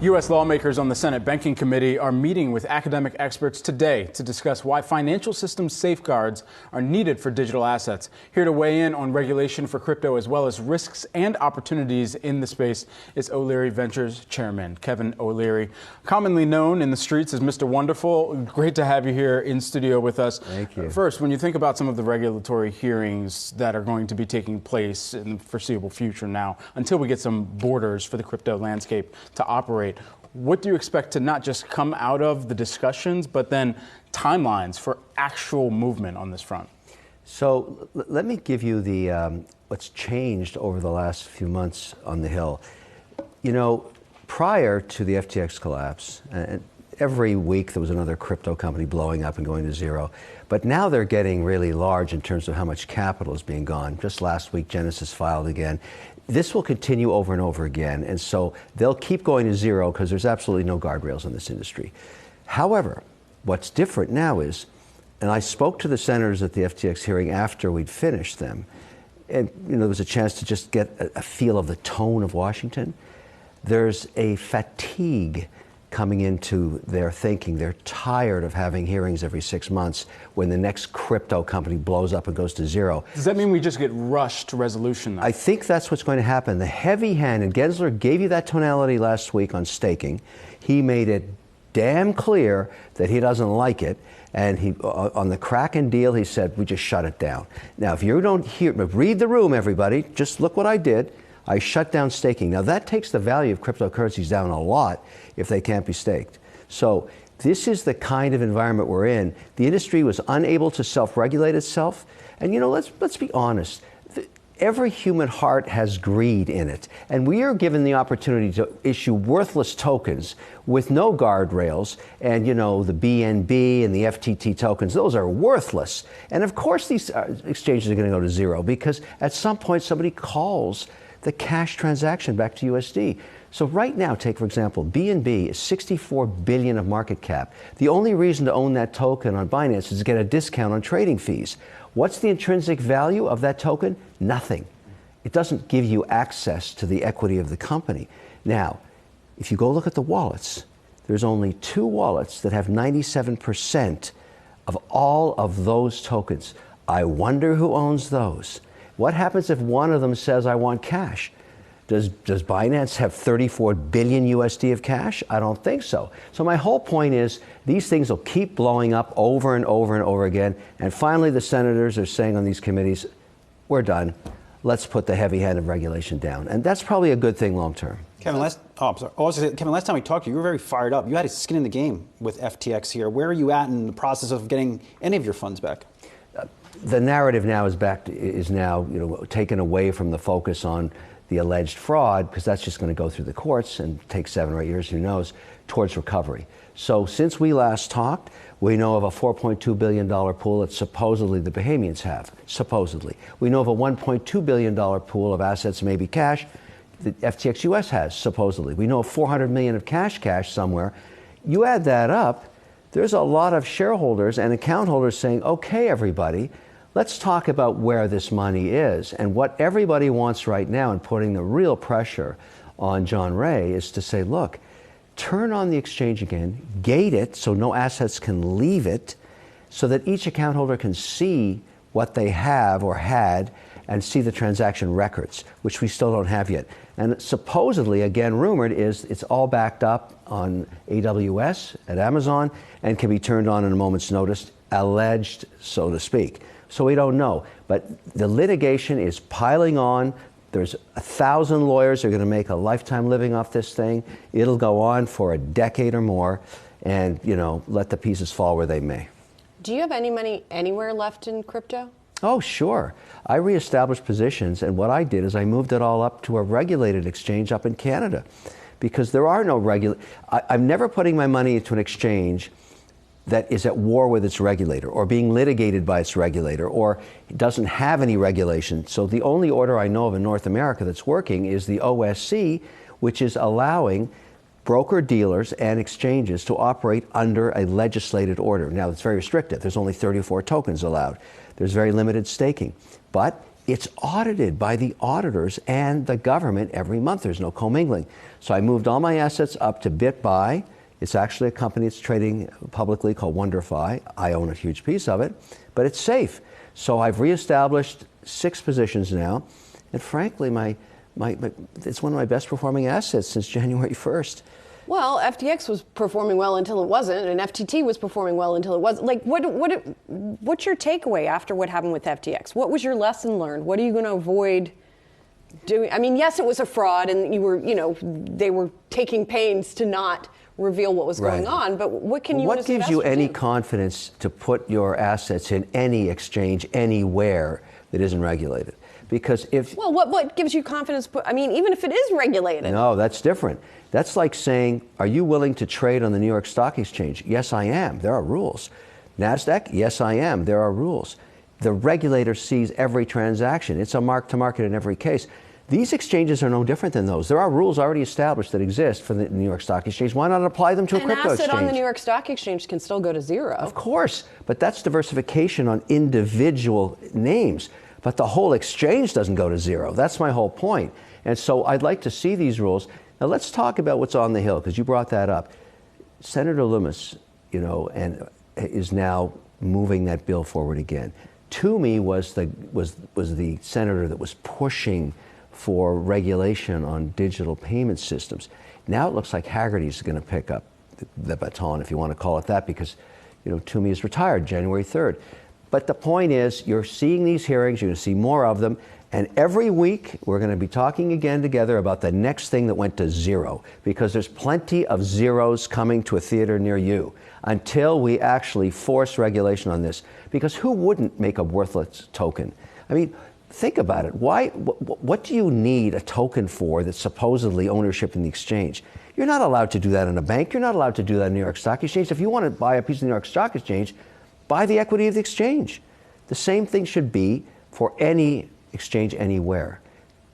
U.S. lawmakers on the Senate Banking Committee are meeting with academic experts today to discuss why financial system safeguards are needed for digital assets. Here to weigh in on regulation for crypto as well as risks and opportunities in the space is O'Leary Ventures Chairman Kevin O'Leary, commonly known in the streets as Mr. Wonderful. Great to have you here in studio with us. Thank you. First, when you think about some of the regulatory hearings that are going to be taking place in the foreseeable future now, until we get some borders for the crypto landscape to operate, what do you expect to not just come out of the discussions, but then timelines for actual movement on this front? So let me give you the what's changed over the last few months on the Hill. You know, prior to the FTX collapse, and every week there was another crypto company blowing up and going to zero. But now they're getting really large in terms of how much capital is being gone. Just last week, Genesis filed again. This will continue over and over again, and so they'll keep going to zero because there's absolutely no guardrails in this industry. However, what's different now is, and I spoke to the senators at the FTX hearing after we'd finished them, and there was a chance to just get a feel of the tone of Washington. There's a fatigue coming into their thinking. They're tired of having hearings every 6 months when the next crypto company blows up and goes to zero. Does that mean we just get rushed to resolution now? I think that's what's going to happen. The heavy hand, and Gensler gave you that tonality last week on staking. He made it damn clear that he doesn't like it. And he, on the Kraken deal, he said, we just shut it down. Now, if you don't hear, read the room, everybody. Just look what I did. I shut down staking. Now, that takes the value of cryptocurrencies down a lot if they can't be staked. So this is the kind of environment we're in. The industry was unable to self-regulate itself. And, let's be honest. Every human heart has greed in it. And we are given the opportunity to issue worthless tokens with no guardrails. And, the BNB and the FTT tokens, those are worthless. And, of course, these exchanges are going to go to zero because at some point somebody calls the cash transaction back to USD. So right now, take for example, BNB is 64 billion of market cap. The only reason to own that token on Binance is to get a discount on trading fees. What's the intrinsic value of that token? Nothing. It doesn't give you access to the equity of the company. Now, if you go look at the wallets, there's only 2 wallets that have 97% of all of those tokens. I wonder who owns those. What happens if one of them says, I want cash? Does Binance have 34 billion USD of cash? I don't think so. So my whole point is these things will keep blowing up over and over and over again. And finally, the senators are saying on these committees, we're done. Let's put the heavy hand of regulation down. And that's probably a good thing long term. Kevin, last time we talked to you, you were very fired up. You had a skin in the game with FTX here. Where are you at in the process of getting any of your funds back? The narrative now is now taken away from the focus on the alleged fraud, because that's just going to go through the courts and take 7 or 8 years, who knows, towards recovery. So since we last talked, we know of a $4.2 billion pool that supposedly the Bahamians have, supposedly. We know of a $1.2 billion pool of assets, maybe cash, that FTX US has, supposedly. We know of $400 million of cash somewhere. You add that up, there's a lot of shareholders and account holders saying, okay, everybody, let's talk about where this money is. And what everybody wants right now, and putting the real pressure on John Ray, is to say, look, turn on the exchange again, gate it so no assets can leave it, so that each account holder can see what they have or had and see the transaction records, which we still don't have yet. And supposedly, again, rumored is it's all backed up on AWS at Amazon and can be turned on in a moment's notice, alleged, so to speak. So we don't know. But the litigation is piling on. There's 1,000 lawyers who are going to make a lifetime living off this thing. It'll go on for a decade or more, and, let the pieces fall where they may. Do you have any money anywhere left in crypto? Oh, sure. I reestablished positions, and what I did is I moved it all up to a regulated exchange up in Canada, because there are no I'm never putting my money into an exchange that is at war with its regulator or being litigated by its regulator or doesn't have any regulation. So the only order I know of in North America that's working is the OSC, which is allowing broker-dealers and exchanges to operate under a legislated order. Now, it's very restrictive. There's only 34 tokens allowed. There's very limited staking. But it's audited by the auditors and the government every month. There's no commingling. So I moved all my assets up to BitBuy. It's actually a company that's trading publicly called WonderFi. I own a huge piece of it, but it's safe. So I've reestablished 6 positions now, and frankly, it's one of my best performing assets since January 1st. Well, FTX was performing well until it wasn't, and FTT was performing well until it wasn't. Like, what's your takeaway after what happened with FTX? What was your lesson learned? What are you going to avoid doing? I mean, yes, it was a fraud, and they were taking pains to not reveal what was going on, but what can you What as gives you any do? confidence to put your assets in any exchange anywhere that isn't regulated? Because if... Well, what gives you confidence? I mean, even if it is regulated. No, that's different. That's like saying, are you willing to trade on the New York Stock Exchange? Yes, I am. There are rules. NASDAQ? Yes, I am. There are rules. The regulator sees every transaction. It's a mark-to-market in every case. These exchanges are no different than those. There are rules already established that exist for the New York Stock Exchange. Why not apply them to a crypto exchange? An asset on the New York Stock Exchange can still go to zero. Of course, but that's diversification on individual names. But the whole exchange doesn't go to zero. That's my whole point. And so I'd like to see these rules. Now let's talk about what's on the Hill, because you brought that up. Senator Loomis, and is now moving that bill forward again. Toomey was the senator that was pushing for regulation on digital payment systems. Now it looks like Haggerty's going to pick up the baton, if you want to call it that, because Toomey is retired January 3rd. But the point is, you're seeing these hearings, you're going to see more of them, and every week we're going to be talking again together about the next thing that went to zero, because there's plenty of zeros coming to a theater near you until we actually force regulation on this. Because who wouldn't make a worthless token? I mean, think about it. What do you need a token for that's supposedly ownership in the exchange? You're not allowed to do that in a bank. You're not allowed to do that in the New York Stock Exchange. If you want to buy a piece of the New York Stock Exchange, buy the equity of the exchange. The same thing should be for any exchange anywhere.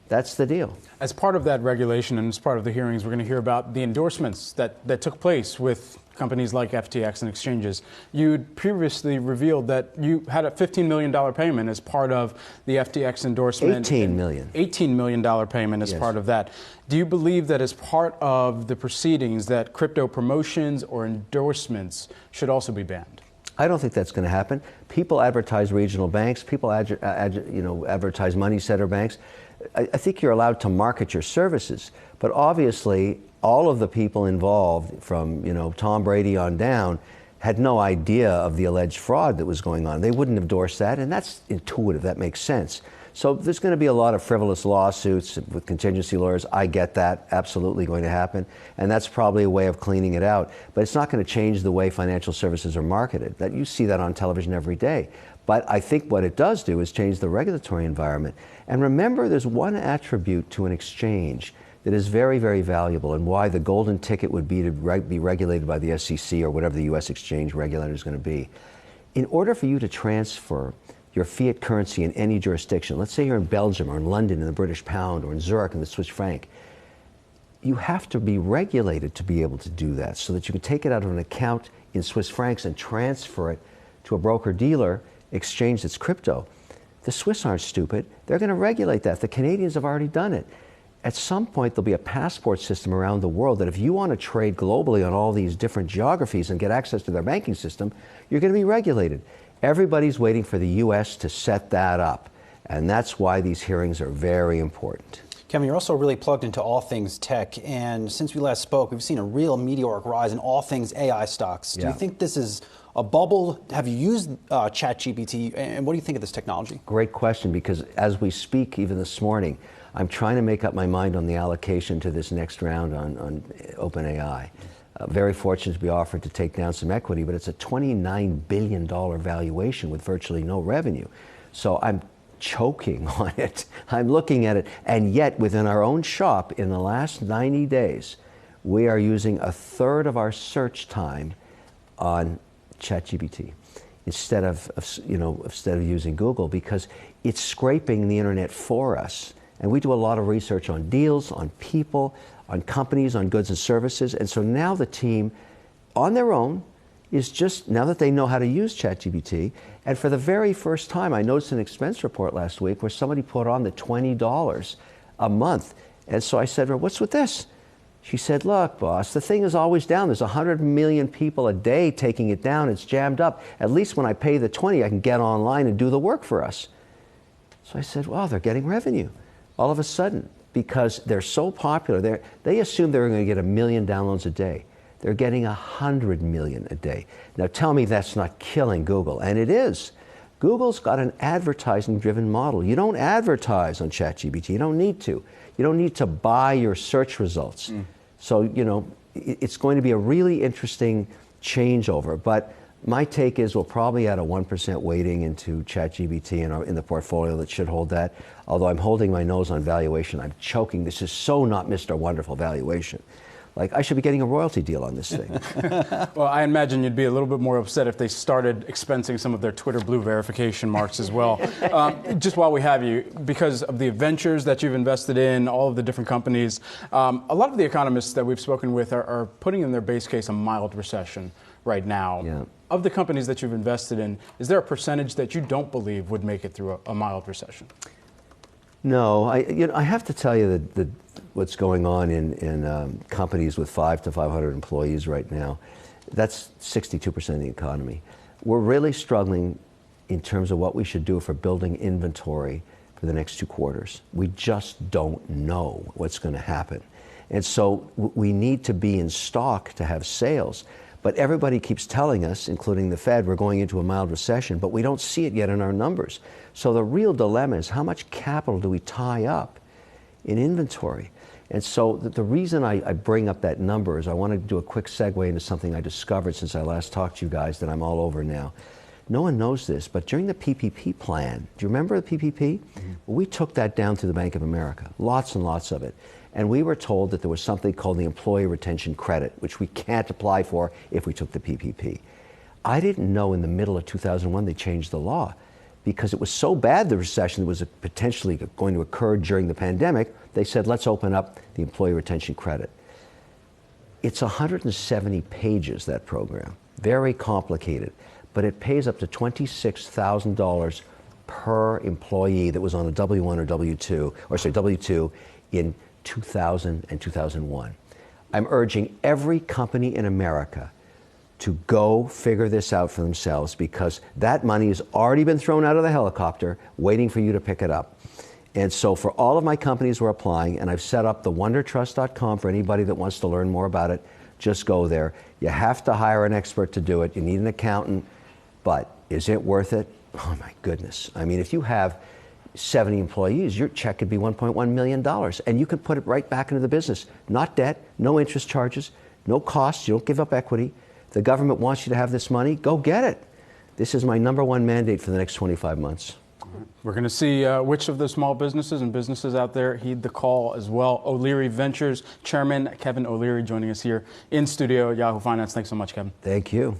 That's the deal. As part of that regulation and as part of the hearings, we're going to hear about the endorsements that took place with companies like FTX and exchanges. You'd previously revealed that you had a $15 million payment as part of the FTX endorsement. $18 million. $18 million payment as part of that. Do you believe that as part of the proceedings that crypto promotions or endorsements should also be banned? I don't think that's going to happen. People advertise regional banks. People advertise money center banks. I think you're allowed to market your services, but obviously all of the people involved, from Tom Brady on down, had no idea of the alleged fraud that was going on. They wouldn't endorse that, and that's intuitive. That makes sense. So there's going to be a lot of frivolous lawsuits with contingency lawyers. I get that. Absolutely going to happen. And that's probably a way of cleaning it out. But it's not going to change the way financial services are marketed. That you see that on television every day. But I think what it does do is change the regulatory environment. And remember, there's one attribute to an exchange that is very, very valuable, and why the golden ticket would be to be regulated by the SEC or whatever the U.S. exchange regulator is going to be. In order for you to transfer your fiat currency in any jurisdiction, let's say you're in Belgium or in London in the British pound or in Zurich in the Swiss franc, you have to be regulated to be able to do that, so that you can take it out of an account in Swiss francs and transfer it to a broker-dealer exchange that's crypto. The Swiss aren't stupid. They're going to regulate that. The Canadians have already done it. At some point, there'll be a passport system around the world that if you want to trade globally on all these different geographies and get access to their banking system, you're going to be regulated. Everybody's waiting for the U.S. to set that up, and that's why these hearings are very important. Kevin, you're also really plugged into all things tech, and since we last spoke, we've seen a real meteoric rise in all things AI stocks. Do you think this is a bubble? Have you used ChatGPT, and what do you think of this technology? Great question, because as we speak, even this morning, I'm trying to make up my mind on the allocation to this next round on OpenAI. Very fortunate to be offered to take down some equity, but it's a $29 billion valuation with virtually no revenue. So I'm choking on it. I'm looking at it, and yet within our own shop in the last 90 days, we are using a third of our search time on ChatGPT instead of using Google, because it's scraping the internet for us. And we do a lot of research on deals, on people, on companies, on goods and services. And so now the team, on their own, is just, now that they know how to use ChatGPT, and for the very first time, I noticed an expense report last week where somebody put on the $20 a month. And so I said, well, what's with this? She said, look, boss, the thing is always down. There's 100 million people a day taking it down. It's jammed up. At least when I pay the 20, I can get online and do the work for us. So I said, well, they're getting revenue. All of a sudden, because they're so popular, they assumed they were going to get 1 million downloads a day. They're getting 100 million a day. Now tell me that's not killing Google, and it is. Google's got an advertising-driven model. You don't advertise on ChatGPT. You don't need to. You don't need to buy your search results. So, you know, it's going to be a really interesting changeover. But my take is we'll probably add a 1% weighting into ChatGPT in the portfolio that should hold that. Although I'm holding my nose on valuation. I'm choking. This is so not Mr. Wonderful valuation. Like, I should be getting a royalty deal on this thing. Well, I imagine you'd be a little bit more upset if they started expensing some of their Twitter Blue verification marks as well. Just while we have you, because of the ventures that you've invested in, all of the different companies, a lot of the economists that we've spoken with are putting in their base case a mild recession right now. Yeah. Of the companies that you've invested in, is there a percentage that you don't believe would make it through a mild recession? No, I have to tell you that what's going on in companies with 5 to 500 employees right now, that's 62% of the economy. We're really struggling in terms of what we should do for building inventory for the next 2 quarters. We just don't know what's going to happen. And so we need to be in stock to have sales. But everybody keeps telling us, including the Fed, we're going into a mild recession, but we don't see it yet in our numbers. So the real dilemma is how much capital do we tie up in inventory? And so the reason I bring up that number is I want to do a quick segue into something I discovered since I last talked to you guys that I'm all over now. No one knows this, but during the PPP plan, do you remember the PPP? Mm-hmm. Well, we took that down through the Bank of America, lots and lots of it. And we were told that there was something called the Employee Retention Credit, which we can't apply for if we took the PPP. I didn't know in the middle of 2001 they changed the law because it was so bad, the recession that was potentially going to occur during the pandemic, they said, let's open up the Employee Retention Credit. It's 170 pages, that program, very complicated, but it pays up to $26,000 per employee that was on a W-1 or W-2 in 2000 and 2001. I'm urging every company in America to go figure this out for themselves because that money has already been thrown out of the helicopter waiting for you to pick it up. And so for all of my companies we're applying, and I've set up the wondertrust.com for anybody that wants to learn more about it, just go there. You have to hire an expert to do it. You need an accountant, but is it worth it? Oh my goodness. I mean, if you have 70 employees, your check could be $1.1 million, and you can put it right back into the business. Not debt, no interest charges, no costs, you don't give up equity. The government wants you to have this money, go get it. This is my #1 mandate for the next 25 months. We're going to see which of the small businesses and businesses out there heed the call as well. O'Leary Ventures Chairman Kevin O'Leary joining us here in studio at Yahoo Finance. Thanks so much, Kevin. Thank you.